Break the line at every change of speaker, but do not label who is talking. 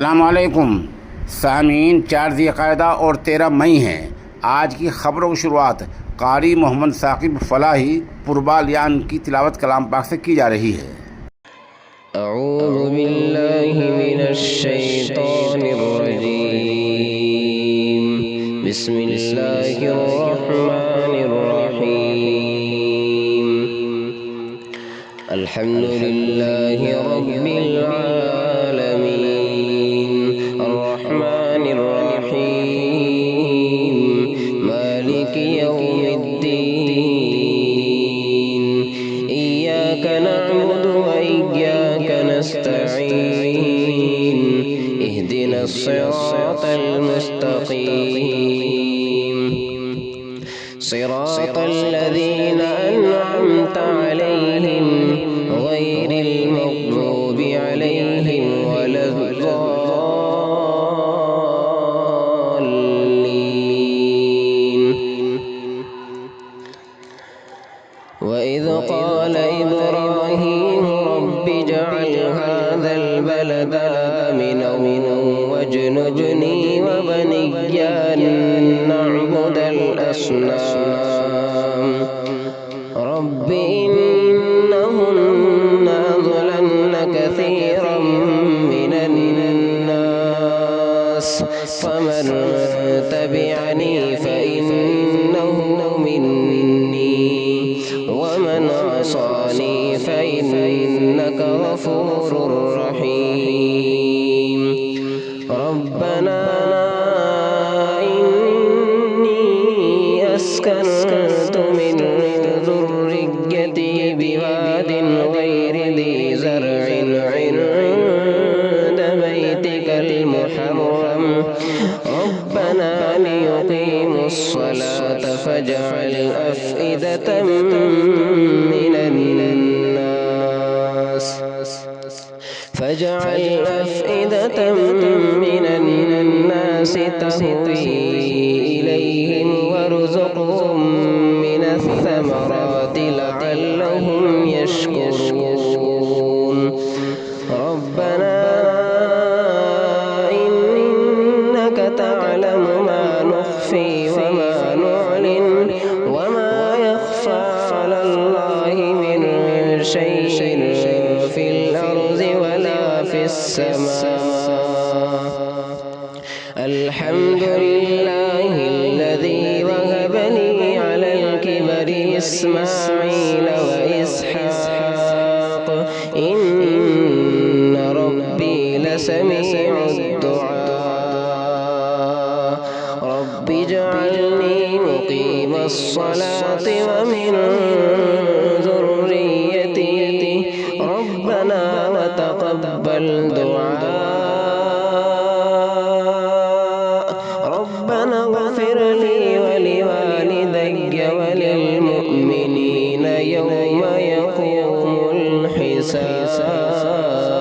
अस्सलामुअलैकुम सामीन, 4 ज़िलक़ादा और 13 मई है। आज की ख़बरों की शुरुआत कारी मोहम्मद साकिब फलाही पुरबालियान की तिलावत कलाम पाक से की जा रही है।
अऊज़ु बिल्लाहि मिनश शैतानिर रजीम। बिस्मिल्लाहिर रहमानिर रहीम। अल्हम्दुलिल्लाहि रब्बिल आलमीन अर्रहमानिर रहीम मालिकि यौमिद्दीन। इय्याका नअबुदु व इय्याका नस्तईन। इहदिनस सिरातल मुस्तक़ीम सिरातल लज़ीना अनअमता अलैहिम गैरिल मग़ज़ूबि अलैहिम वलद्दाल्लीन। वइज़ क़ाल इब्राहीम रब्बि इजअल हाज़ल बलद आमिनन वज्नुब्नी व बनिय्य अन नअबुदल असनाम। रब्बि इन्नहुन्न अज़लल्न कसीरम मिनन नास फमन तबिअनी फइन्नहु मिन्नी वमन असानी फइन्नका गफूरुर रहीम। रब्बना इन्नी अस्कनतु मिन ज़ुर्रिय्यती बिवादिन गैरि ज़ी ज़र्'इन इन्द बैतिकल मुहर्रम रब्बना लियुक़ीमुस सलात फजअल अफ़इदतम मिन الناس تهوي إليهم وارزقهم من الثمرات لعلهم يشكرون. ربنا إنك تعلم ما نخفي وما نعلن وما يخفى على الله من شيء في الأرض ولا في السماء. الحمد لله الذي وهب لي على الكبر إسماعيل وإسحاق إن ربي لسميع الدعاء. رب اجعلني مقيم الصلاة ومن ذريتي ربنا وتقبل دعاء. ربنا اغفر لي ولوالدي وللمؤمنين يوم يقوم الحساب.